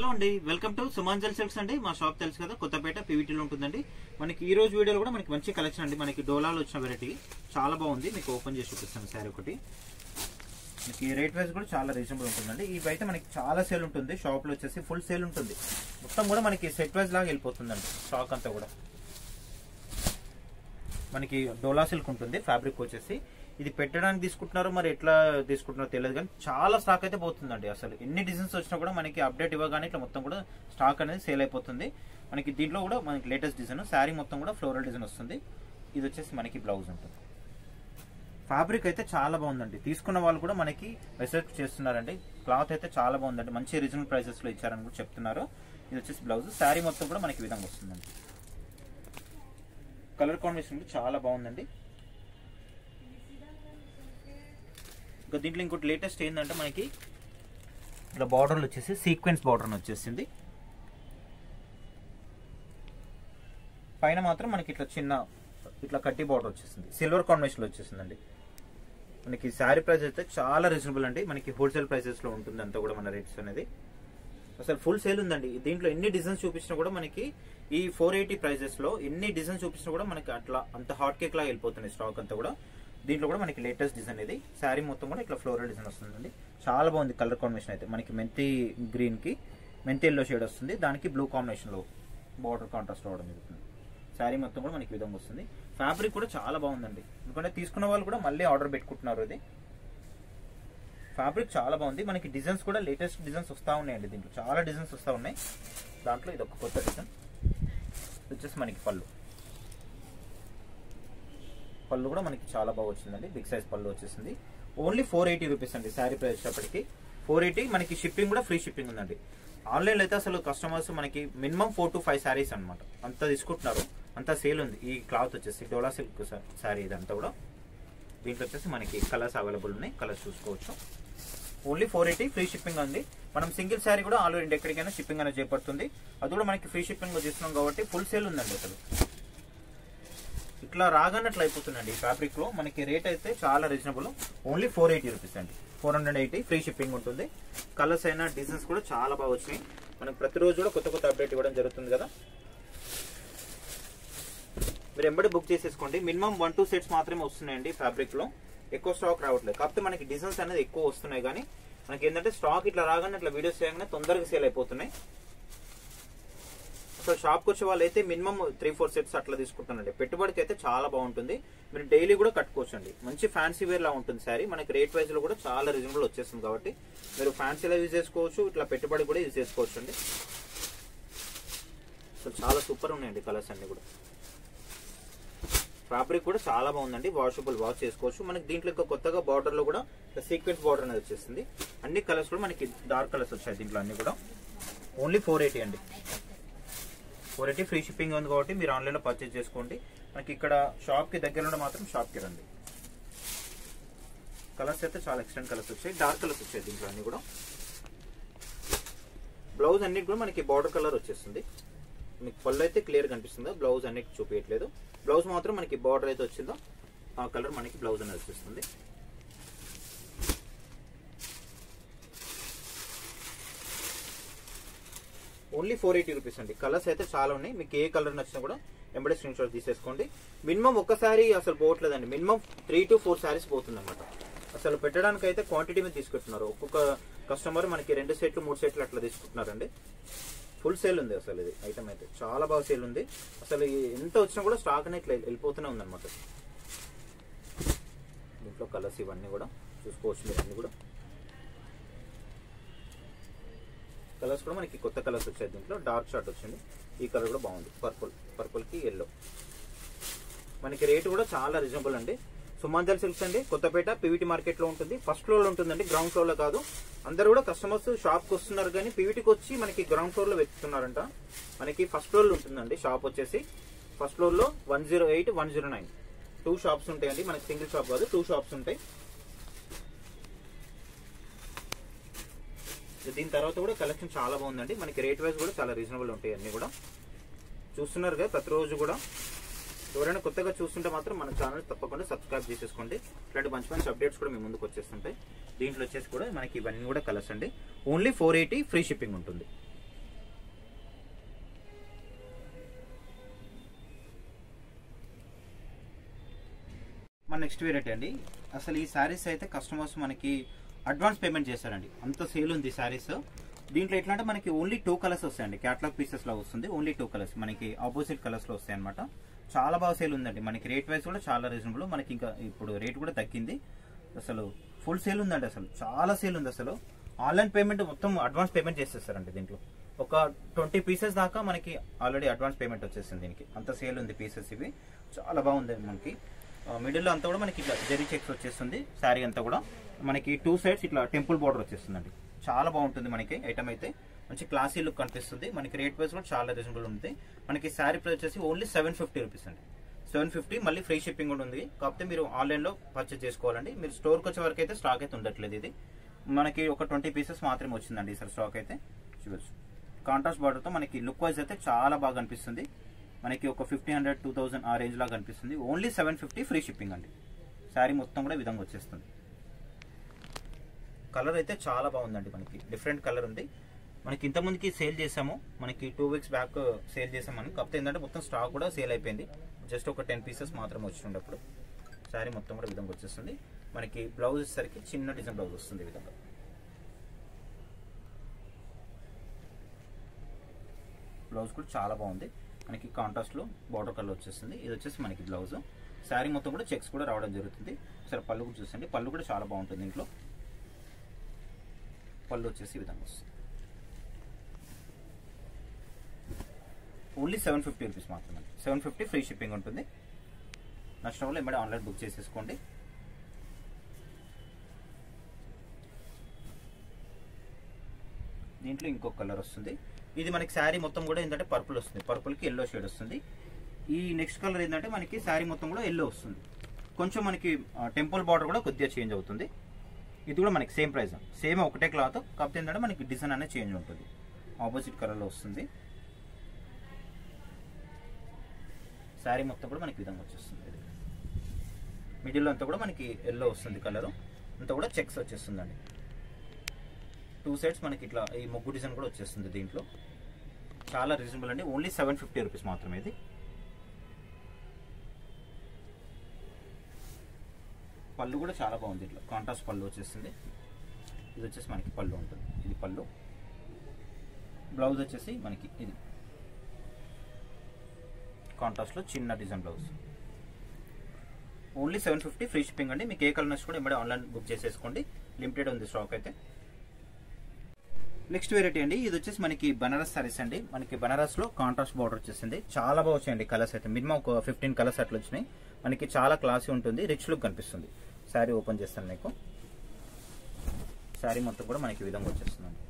Hello అండి, welcome to సుమాంజల్ silks అండి. మా షాప్ తెలుసు కదా, కొత్తపేట పీవీటీలో ఉంటుందండి. మనకి ఈ రోజు వీడియోలో కూడా మనకి మంచి కలెక్షన్ అండి. మనకి డోలాలో వచ్చిన వెరైటీ చాలా బాగుంది. మీకు ఓపెన్ చేసి చూపిస్తాను శారీ ఒకటి. మనకి రేట్ వైజ్ కూడా చాలా రీజనబుల్ ఉంటుందండి. ఈ బయట మనకి చాలా సేల్ ఉంటుంది. షాప్లో వచ్చేసి ఫుల్ సేల్ ఉంటుంది. మొత్తం కూడా మనకి సెట్ వైజ్ లాగా వెళ్ళిపోతుందండి. స్టాక్ అంతా కూడా మనకి డోలా సిల్క్ ఉంటుంది. ఫ్యాబ్రిక్ వచ్చేసి ఇది పెట్టడానికి తీసుకుంటున్నారో మరి ఎట్లా తీసుకుంటున్నారో తెలియదు, కానీ చాలా స్టాక్ అయితే పోతుందండి. అసలు ఎన్ని డిజైన్స్ వచ్చినా కూడా మనకి అప్డేట్ ఇవ్వగానే ఇట్లా మొత్తం కూడా స్టాక్ అనేది సేల్ అయిపోతుంది. మనకి దీంట్లో కూడా మనకి లేటెస్ట్ డిజైన్ శారీ మొత్తం కూడా ఫ్లోరల్ డిజైన్ వస్తుంది. ఇది వచ్చేసి మనకి బ్లౌజ్ ఉంటుంది. ఫ్యాబ్రిక్ అయితే చాలా బాగుందండి. తీసుకున్న వాళ్ళు కూడా మనకి మెసేజ్ చేస్తున్నారండి. క్లాత్ అయితే చాలా బాగుందండి. మంచి రీజనబుల్ ప్రైసెస్ లో ఇచ్చారని కూడా చెప్తున్నారు. ఇది వచ్చేసి బ్లౌజ్. శారీ మొత్తం కూడా మనకి విధంగా వస్తుందండి. కలర్ కాంబినేషన్ చాలా బాగుందండి. ఇంకా దీంట్లో ఇంకోటి లేటెస్ట్ ఏంటంటే మనకి ఇట్లా బార్డర్లు వచ్చేసి సీక్వెన్స్ బార్డర్ వచ్చేసింది. పైన మాత్రం మనకి ఇట్లా చిన్న ఇట్లా కట్టి బార్డర్ వచ్చేసింది. సిల్వర్ కాంబినేషన్ లో వచ్చేసిందండి. మనకి శారీ ప్రైస్ అయితే చాలా రీజనబుల్ అండి. మనకి హోల్సేల్ ప్రైసెస్ లో ఉంటుంది అంతా కూడా మన రేట్స్ అనేది. అసలు ఫుల్ సేల్ ఉందండి. దీంట్లో ఎన్ని డిజైన్స్ చూపించినా కూడా మనకి ఈ 480 ప్రైసెస్ లో ఎన్ని డిజైన్స్ చూపించినా కూడా మనకి అట్లా అంత హాట్ కేక్ లాగా వెళ్ళిపోతుంది స్టాక్ అంతా కూడా. దీంట్లో కూడా మనకి లేటెస్ట్ డిజైన్ ఇది. శారీ మొత్తం కూడా ఇట్లా ఫ్లోరల్ డిజైన్ వస్తుందండి. చాలా బాగుంది కలర్ కాంబినేషన్ అయితే. మనకి మెంతి గ్రీన్ కి మెంతి ఎల్లో షేడ్ వస్తుంది. దానికి బ్లూ కాంబినేషన్ లో బార్డర్ కాంట్రాస్ట్ అవడం జరుగుతుంది. శారీ మొత్తం కూడా మనకి విధంగా వస్తుంది. ఫ్యాబ్రిక్ కూడా చాలా బాగుందండి. ఎందుకంటే తీసుకున్న వాళ్ళు కూడా మళ్ళీ ఆర్డర్ పెట్టుకుంటున్నారు. ఇది ఫ్యాబ్రిక్ చాలా బాగుంది. మనకి డిజైన్స్ కూడా లేటెస్ట్ డిజైన్స్ వస్తూ ఉన్నాయండి. దీంట్లో చాలా డిజైన్స్ వస్తూ ఉన్నాయి. దాంట్లో ఇది ఒక కొత్త డిజైన్ వచ్చేసి మనకి పళ్ళు కూడా మనకి చాలా బాగా వచ్చిందండి. బిగ్ సైజ్ పళ్ళు వచ్చేసింది. ఓన్లీ 480 రూపీస్ అండి శారీ ప్రైస్ వచ్చేప్పటికి. 480. మనకి షిప్పింగ్ కూడా ఫ్రీ షిప్పింగ్ ఉందండి. ఆన్లైన్లో అయితే అసలు కస్టమర్స్ మనకి మినిమం 4 to 5 శారీస్ అనమాట అంత తీసుకుంటున్నారు. అంత సేల్ ఉంది. ఈ క్లాత్ వచ్చేసి డోలా సిల్క్ శారీ ఇదంతా కూడా. దీంట్లో వచ్చేసి మనకి కలర్స్ అవైలబుల్ ఉన్నాయి. కలర్స్ చూసుకోవచ్చు. ఓన్లీ 480 ఫ్రీ షిప్పింగ్ ఉంది. మనం సింగిల్ శారీ కూడా ఆల్ ఓవర్ ఇండియా ఎక్కడికైనా షిప్పింగ్ అనేది చేపడుతుంది. అది కూడా మనకి ఫ్రీ షిప్పింగ్ చేస్తున్నాం కాబట్టి ఫుల్ సేల్ ఉందండి. అసలు ఇట్లా రాగానే అట్లా అయిపోతుందండి. ఈ ఫ్యాబ్రిక్ లో మనకి రేట్ అయితే చాలా రీజనబుల్. ఓన్లీ 480 రూపీస్ అండి. 480 ఫ్రీ షిప్పింగ్ ఉంటుంది. కలర్స్ అయినా డిజైన్స్ కూడా చాలా బాగా వచ్చినాయి. మనకి ప్రతిరోజు కూడా కొత్త కొత్త అప్డేట్ ఇవ్వడం జరుగుతుంది కదా. మీరు ఎంబడి బుక్ చేసేసుకోండి. మినిమం 1-2 సెట్స్ మాత్రమే వస్తున్నాయండి. ఫ్యాబ్రిక్ లో ఎక్కువ స్టాక్ రావట్లేదు. కాకపోతే మనకి డిజైన్స్ అనేది ఎక్కువ వస్తున్నాయి. కానీ మనకి ఏంటంటే స్టాక్ ఇట్లా రాగానే ఇట్లా వీడియోస్ చేయగానే తొందరగా సేల్ అయిపోతున్నాయి. అసలు షాప్కి వచ్చే వాళ్ళు అయితే మినిమం 3-4 సెట్స్ అట్లా తీసుకుంటానండి. పెట్టుబడికి అయితే చాలా బాగుంటుంది. మీరు డైలీ కూడా కట్టుకోవచ్చు అండి. మంచి ఫ్యాన్సీ వేర్ లా ఉంటుంది శారీ. మనకి రేట్ వైజ్ లో కూడా చాలా రీజనబుల్ వచ్చేస్తుంది కాబట్టి మీరు ఫ్యాన్సీలా యూజ్ చేసుకోవచ్చు. ఇట్లా పెట్టుబడి కూడా యూజ్ చేసుకోవచ్చు అండి. అసలు చాలా సూపర్ ఉన్నాయండి కలర్స్ అన్ని కూడా. ఫ్యాబ్రిక్ కూడా చాలా బాగుందండి. వాషబుల్ వాష్ చేసుకోవచ్చు. మనకి దీంట్లో ఇంకా కొత్తగా బార్డర్ లో కూడా సీక్వెన్స్ బార్డర్ అనేది వచ్చేసింది. అన్ని కలర్స్ కూడా మనకి డార్క్ కలర్స్ వచ్చాయి దీంట్లో అన్ని కూడా. ఓన్లీ 480 అండి. 480 ఫ్రీ షిప్పింగ్ ఉంది కాబట్టి మీరు ఆన్లైన్ లో పర్చేజ్ చేసుకోండి. మనకి ఇక్కడ షాప్ కి దగ్గర మాత్రం షాప్ కి రండి. కలర్స్ అయితే చాలా ఎక్స్టెంట్ కలర్స్ వచ్చాయి. డార్క్ కలర్స్ వచ్చాయి దీంట్లో అన్ని కూడా. బ్లౌజ్ అన్నిటి కూడా మనకి బార్డర్ కలర్ వచ్చేస్తుంది. మీకు పళ్ళు అయితే క్లియర్ కనిపిస్తుందో, బ్లౌజ్ అన్నిటి చూపించట్లేదు. బ్లౌజ్ మాత్రం మనకి బార్డర్ అయితే వచ్చిందో ఆ కలర్ మనకి బ్లౌజ్ అనేది వచ్చేస్తుంది. ఓన్లీ 480 రూపీస్ అండి. కలర్స్ అయితే చాలా ఉన్నాయి. మీకు ఏ కలర్ నచ్చినా కూడా ఎంబడే స్క్రీన్ షాట్ తీసేసుకోండి. మినిమం ఒక్కసారి అసలు పోవట్లేదండి. మినిమం 3 to 4 శారీస్ పోతుంది అనమాట. అసలు పెట్టడానికి అయితే క్వాంటిటీ మీద తీసుకుంటున్నారు. ఒక్కొక్క కస్టమర్ మనకి 2 సెట్లు 3 సెట్లు అట్లా తీసుకుంటున్నారండి. ఫుల్ సేల్ ఉంది. అసలు ఇది ఐటమ్ అయితే చాలా బాగా సేల్ ఉంది. అసలు ఎంత వచ్చినా కూడా స్టాక్ అనేది ఇట్లా వెళ్ళిపోతూనే ఉందన్నమాట. దీంట్లో కలర్స్ ఇవన్నీ కూడా చూసుకోవచ్చు మీరు. అన్ని కూడా కలర్స్ కూడా మనకి కొత్త కలర్స్ వచ్చాయి. దీంట్లో డార్క్ షార్ట్ వచ్చింది. ఈ కలర్ కూడా బాగుంది. పర్పుల్ కి ఎల్లో. మనకి రేటు కూడా చాలా రీజనబుల్ అండి. సుమాంజల్ సిల్క్స్ అండి, కొత్తపేట పీవీటీ మార్కెట్ లో ఉంటుంది. ఫస్ట్ ఫ్లోర్ లో ఉంటుందండి, గ్రౌండ్ ఫ్లోర్ లో కాదు. అందరూ కూడా కస్టమర్స్ షాప్ కి వస్తున్నారు కానీ పీవీటీకి వచ్చి మనకి గ్రౌండ్ ఫ్లోర్ లో వెతుకుతున్నారంట. మనకి ఫస్ట్ ఫ్లోర్ లో ఉంటుందండి షాప్ వచ్చేసి. ఫస్ట్ ఫ్లోర్ లో 108, 109 2 షాప్స్ ఉంటాయండి. మనకి సింగిల్ షాప్ కాదు, 2 షాప్స్ ఉంటాయి. దీని తర్వాత కూడా కలెక్షన్ చాలా బాగుందండి. మనకి రేట్ వైజ్ కూడా చాలా రీజనబుల్ ఉంటాయి. అన్ని కూడా చూస్తున్నారు కదా ప్రతిరోజు కూడా. ఎవరైనా కొత్తగా చూస్తుంటే మాత్రం మన ఛానల్ తప్పకుండా సబ్స్క్రైబ్ చేసేసుకోండి. ఇట్లాంటి మంచి మంచి అప్డేట్స్ కూడా మీ ముందుకు వచ్చేస్తుంటాయి. దీంట్లో వచ్చేసి కూడా మనకి ఇవన్నీ కూడా కలర్స్ అండి. ఓన్లీ 480 ఫ్రీ షిప్పింగ్ ఉంటుంది. మన నెక్స్ట్ వెరైటీ అండి. అసలు ఈ శారీస్ అయితే కస్టమర్స్ మనకి అడ్వాన్స్ పేమెంట్ చేశారండి, అంత సేల్ ఉంది శారీస్. దీంట్లో ఎట్లా అంటే మనకి ఓన్లీ 2 కలర్స్ వస్తాయండి, క్యాటలాగ్ పీసెస్ లో వస్తుంది. ఓన్లీ 2 కలర్స్ మనకి ఆపోజిట్ కలర్స్ లో వస్తాయి అనమాట. చాలా బాగా సేల్ ఉందండి, మనకి రేట్ వైజ్ కూడా చాలా రీజనబుల్. మనకి ఇంకా ఇప్పుడు రేట్ కూడా తగ్గింది, అసలు ఫుల్ సేల్ ఉందండి, అసలు చాలా సేల్ ఉంది. అసలు ఆన్లైన్ పేమెంట్ మొత్తం అడ్వాన్స్ పేమెంట్ చేసేస్తారండి. దీంట్లో ఒక 20 పీసెస్ దాకా మనకి ఆల్రెడీ అడ్వాన్స్ పేమెంట్ వచ్చేసింది. దీనికి అంత సేల్ ఉంది పీసెస్. ఇవి చాలా బాగుంది. మనకి మిడిల్ లో అంతా కూడా మనకి ఇట్లా జెరీ చెక్స్ వచ్చేస్తుంది. శారీ అంతా కూడా మనకి 2 సైడ్స్ ఇట్లా టెంపుల్ బార్డర్ వచ్చేస్తుందండి. చాలా బాగుంటుంది మనకి ఐటమ్ అయితే, మంచి క్లాసీ లుక్ కనిపిస్తుంది. మనకి రేట్ వైజ్ కూడా చాలా రీజనబుల్ ఉంది. మనకి శారీ ప్రైస్ వచ్చేసి ఓన్లీ 750 రూపీస్ అండి. 750, మళ్ళీ ఫ్రీ షిప్పింగ్ కూడా ఉంది. కాకపోతే మీరు ఆన్లైన్ లో పర్చేస్ చేసుకోవాలండి. మీరు స్టోర్కి వచ్చే వరకు అయితే స్టాక్ అయితే ఉండట్లేదు. ఇది మనకి ఒక 20 పీసెస్ మాత్రమే వచ్చిందండి ఈసారి స్టాక్ అయితే. చూడొచ్చు కాంట్రాస్ట్ బార్డర్ తో మనకి లుక్ వైజ్ అయితే చాలా బాగా అనిపిస్తుంది. మనకి ఒక 1500, 2000 ఆ రేంజ్ లాగా అనిపిస్తుంది. ఓన్లీ 750 ఫ్రీ షిప్పింగ్ అండి. శారీ మొత్తం కూడా ఈ విధంగా వచ్చేస్తుంది. కలర్ అయితే చాలా బాగుందండి, మనకి డిఫరెంట్ కలర్ ఉంది. మనకి ఇంతకుముందుకి సేల్ చేసాము, మనకి 2 వీక్స్ బ్యాక్ సేల్ చేసామని. కాకపోతే ఏంటంటే మొత్తం స్టాక్ కూడా సేల్ అయిపోయింది. జస్ట్ ఒక 10 పీసెస్ మాత్రమే వచ్చినప్పుడు శారీ మొత్తం కూడా ఈ విధంగా వచ్చేస్తుంది. మనకి బ్లౌజ్ వచ్చేసరికి చిన్న డిజైన్ బ్లౌజ్ వస్తుంది ఈ విధంగా. బ్లౌజ్ కూడా చాలా బాగుంది. మనకి కాంట్రాస్ట్ లో బార్డర్ కలర్ వచ్చేస్తుంది. ఇది వచ్చేసి మనకి బ్లౌజ్. శారీ మొత్తం కూడా చెక్స్ కూడా రావడం జరుగుతుంది. సరే పళ్ళు కూడా చూసండి, పళ్ళు కూడా చాలా బాగుంటుంది. దీంట్లో పళ్ళు వచ్చేసి ఈ విధంగా వస్తుంది. ఓన్లీ 750 రూపీస్ మాత్రమే. 750 ఫ్రీ షిప్పింగ్ ఉంటుంది. నష్టం వల్ల ఏమైనా ఆన్లైన్ బుక్ చేసేసుకోండి. దీంట్లో ఇంకొక కలర్ వస్తుంది. ఇది మనకి శారీ మొత్తం కూడా ఏంటంటే పర్పుల్ వస్తుంది, పర్పుల్ కి ఎల్లో షేడ్ వస్తుంది. ఈ నెక్స్ట్ కలర్ ఏంటంటే మనకి శారీ మొత్తం కూడా ఎల్లో వస్తుంది. కొంచెం మనకి టెంపుల్ బార్డర్ కూడా కొద్దిగా చేంజ్ అవుతుంది. ఇది కూడా మనకి సేమ్ ప్రైస్, సేమ్ ఒకటే క్లాత్, కాకపోతే ఏంటంటే మనకి డిజైన్ అనేది చేంజ్ ఉంటుంది. ఆపోజిట్ కలర్ లో వస్తుంది. శారీ మొత్తం కూడా మనకి విధంగా వచ్చేస్తుంది. మిడిల్ అంతా కూడా మనకి ఎల్లో వస్తుంది కలర్, అంతా కూడా చెక్స్ వచ్చేస్తుందండి. 2 సైడ్స్ మనకి ఇట్లా ఈ ముగ్గు డిజైన్ కూడా వచ్చేస్తుంది. దీంట్లో చాలా రీజనబుల్ అండి. ఓన్లీ 750 రూపీస్ మాత్రమే. ఇది పళ్ళు కూడా చాలా బాగుంది. ఇట్లా కాంట్రాస్ట్ పళ్ళు వచ్చేస్తుంది. ఇది వచ్చేసి మనకి పళ్ళు ఉంటుంది. ఇది పళ్ళు. బ్లౌజ్ వచ్చేసి మనకి ఇది కాంట్రాస్ట్ లో చిన్న design blouse. Only 750 free shipping అండి. మీకు ఏ కలర్ నచ్చి కూడా ఇమ్మడే ఆన్లైన్ బుక్ చేసేసుకోండి. లిమిటెడ్ ఉంది స్టాక్ అయితే. నెక్స్ట్ వెరైటీ అండి, ఇది వచ్చేసి మనకి బనారస్ సారీస్ అండి. మనకి బనారస్ లో కాంట్రాస్ట్ బార్డర్ వచ్చేసింది. చాలా బాగా వచ్చాయండి కలర్స్ అయితే. మినిమం ఒక 15 కలర్స్ అట్లా వచ్చినాయి. మనకి చాలా క్లాసీ ఉంటుంది, రిచ్ లుక్ కనిపిస్తుంది. శారీ ఓపెన్ చేస్తాను మీకు. శారీ మొత్తం కూడా మనకి ఈ విధంగా వచ్చేస్తుందండి.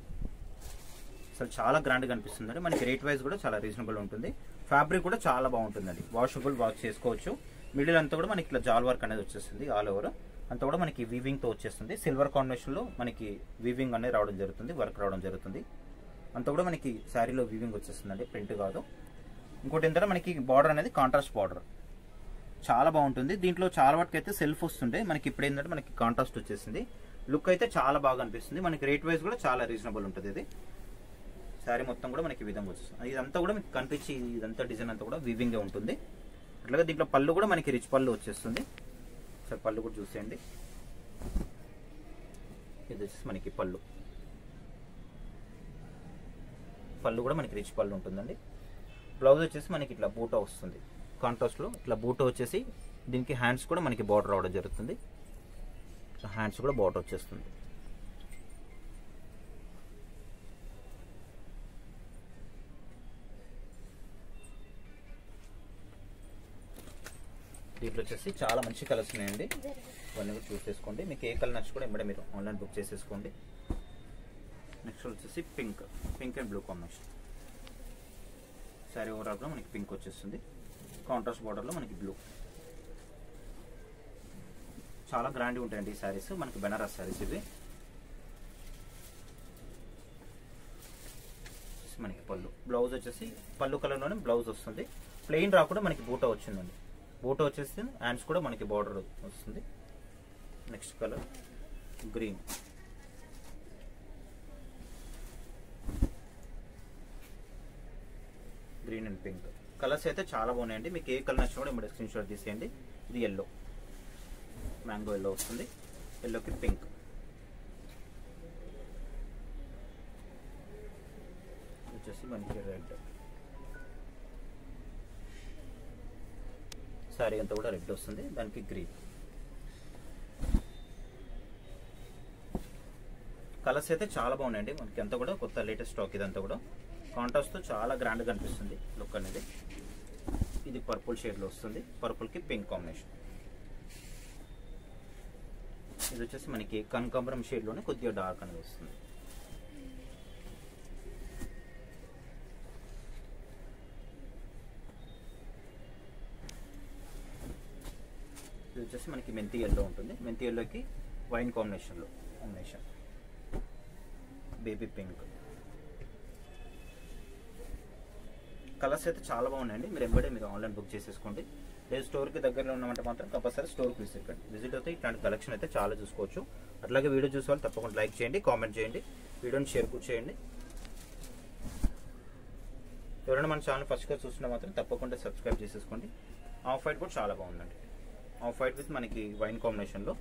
అసలు చాలా గ్రాండ్ గా కనిపిస్తుందండి. మనకి రేట్ వైజ్ కూడా చాలా రీజనబుల్ ఉంటుంది. ఫ్యాబ్రిక్ కూడా చాలా బాగుంటుందండి, వాషబుల్, వాష్ చేసుకోవచ్చు. మిడిల్ అంతా కూడా మనకి ఇట్లా జాల్ వర్క్ అనేది వచ్చేస్తుంది. ఆల్ ఓవర్ అంతా కూడా మనకి వీవింగ్ తో వచ్చేస్తుంది. సిల్వర్ కాంబినేషన్ లో మనకి వీవింగ్ అనేది రావడం జరుగుతుంది, వర్క్ రావడం జరుగుతుంది. అంతా కూడా మనకి శారీలో వీవింగ్ వచ్చేస్తుందండి, ప్రింట్ కాదు. ఇంకోటి ఏంటంటే మనకి బార్డర్ అనేది కాంట్రాస్ట్ బార్డర్ చాలా బాగుంటుంది. దీంట్లో చాలా వరకు అయితే సెల్ఫ్ వస్తుండే, మనకి ఇప్పుడు ఏంటంటే మనకి కాంట్రాస్ట్ వచ్చేసింది. లుక్ అయితే చాలా బాగా అనిపిస్తుంది. మనకి రేట్ వైజ్ కూడా చాలా రీజనబుల్ ఉంటుంది. ఇది శారీ మొత్తం కూడా మనకి ఈ విధంగా వచ్చేస్తుంది. ఇదంతా కూడా మీకు కనిపించి ఇదంతా డిజైన్ అంతా కూడా వీవింగ్ ఉంటుంది. అట్లాగే దీంట్లో పళ్ళు కూడా మనకి రిచ్ పళ్ళు వచ్చేస్తుంది. సరే పళ్ళు కూడా చూసేయండి. ఇది వచ్చేసి మనకి పళ్ళు. పళ్ళు కూడా మనకి రిచ్ పళ్ళు ఉంటుందండి. బ్లౌజ్ వచ్చేసి మనకి ఇట్లా బూటా వస్తుంది. కాంట్రాస్ట్ లో ఇట్లా బూటా వచ్చేసి దీనికి హ్యాండ్స్ కూడా మనకి బార్డర్ రావడం జరుగుతుంది. హ్యాండ్స్ కూడా బార్డర్ వచ్చేస్తుంది. దీంట్లో వచ్చేసి చాలా మంచి కలర్స్ ఉన్నాయండి. ఇవన్నీ కూడా చూస్ చేసుకోండి. మీకు ఏ కలర్ నచ్చి కూడా ఇమ్మడే మీరు ఆన్లైన్ బుక్ చేసేసుకోండి. నెక్స్ట్ వచ్చేసి pink and blue combination. Sari overall గా మనకి పింక్ వచ్చేస్తుంది. కాంట్రాస్ట్ బార్డర్ లో మనకి బ్లూ. చాలా గ్రాండ్ ఉంటాయండి ఈ శారీస్. మనకి బెనారస్ శారీస్ ఇవి. మనకి పళ్ళు, బ్లౌజ్ వచ్చేసి పళ్ళు కలర్ లోనే బ్లౌజ్ వస్తుంది. ప్లెయిన్ రాకుండా మనకి బూటా వచ్చిందండి. బూటా వచ్చేసి హ్యాండ్స్ కూడా మనకి బార్డర్ వస్తుంది. Next colour green. Green and pink colours అయితే చాలా బాగున్నాయండి. మీకు ఏ కలర్ నచ్చినా కూడా స్క్రీన్ షాట్ తీసేయండి. ఇది ఎల్లో. మ్యాంగో ఎల్లో వస్తుంది, ఎల్లోకి పింక్. వచ్చేసి మనకి రెడ్. సారీ అంతా కూడా రెడ్ వస్తుంది, దానికి గ్రీన్. కలర్స్ అయితే చాలా బాగున్నాయండి, మనకి అంతా కూడా కొత్త లేటెస్ట్ స్టాక్. ఇదంతా కూడా కాంట్రాస్ట్తో చాలా గ్రాండ్గా కనిపిస్తుంది లుక్ అనేది. ఇది పర్పుల్ షేడ్లో వస్తుంది, పర్పుల్కి పింక్ కాంబినేషన్. ఇది వచ్చేసి మనకి కనకాంబరం షేడ్లోనే కొద్దిగా డార్క్ అనేది వస్తుంది. ఇది వచ్చేసి మనకి మెంతి ఎల్లో ఉంటుంది, మెంతి ఎల్లోకి wine combination. Baby pink. Colours అయితే చాలా బాగున్నాయండి, మీరు ఎంబడే మీరు ఆన్లైన్ బుక్ చేసేసుకోండి. లేదు స్టోర్కి దగ్గరలో ఉన్నామంటే మాత్రం కంపల్సరీ స్టోర్కి విజిట్ అవుతాయి. ఇట్లాంటి కలెక్షన్ అయితే చాలా చూసుకోవచ్చు. అట్లాగే వీడియో చూసే వాళ్ళు తప్పకుండా లైక్ చేయండి, కామెంట్ చేయండి, వీడియోని షేర్ కూడా చేయండి. ఎవరైనా మన ఛానల్ ఫస్ట్గా చూస్తున్నా మాత్రం తప్పకుండా సబ్స్క్రైబ్ చేసేసుకోండి. ఆఫ్ వైట్ కూడా చాలా బాగుందండి, ఆఫ్ వైట్ విత్ మనకి వైన్ కాంబినేషన్లో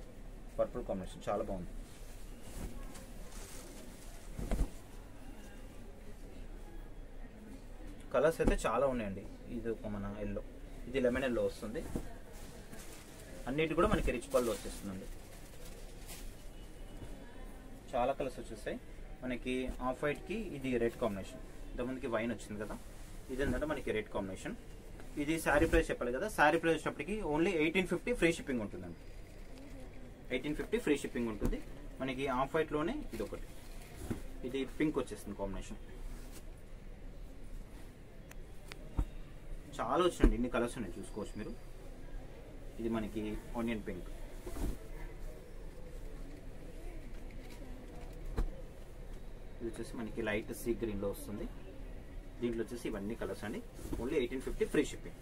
పర్పుల్ కాంబినేషన్ చాలా బాగుంది. కలర్స్ అయితే చాలా ఉన్నాయండి. ఇది ఒక మన ఎల్లో, ఇది లెమన్ ఎల్లో వస్తుంది. అన్నిటి కూడా మనకి రిచ్ పళ్ళు వచ్చేస్తుందండి. చాలా కలర్స్ వచ్చేస్తాయి మనకి. ఆఫ్ వైట్కి ఇది రెడ్ కాంబినేషన్, ఇంతకుముందుకి వైన్ వచ్చింది కదా, ఇది ఏంటంటే మనకి రెడ్ కాంబినేషన్. ఇది శారీ ప్రైస్ చెప్పాలి కదా, శారీ ప్రైస్ వచ్చేటప్పటికి ఓన్లీ 1850 ఫ్రీ షిప్పింగ్ ఉంటుందండి. 1850 ఫ్రీ షిప్పింగ్ ఉంటుంది మనకి. ఆఫ్ వైట్లోనే ఇది ఒకటి, ఇది పింక్ వచ్చేస్తుంది కాంబినేషన్. చాలా వచ్చిందండి, ఇన్ని కలర్స్ ఉన్నాయి చూసుకోవచ్చు మీరు. ఇది మనకి ఆనియన్ పింక్. ఇది వచ్చేసి మనకి లైట్ సీ గ్రీన్లో వస్తుంది. దీంట్లో వచ్చేసి ఇవన్నీ కలర్స్ అండి. Only 1850 free shipping.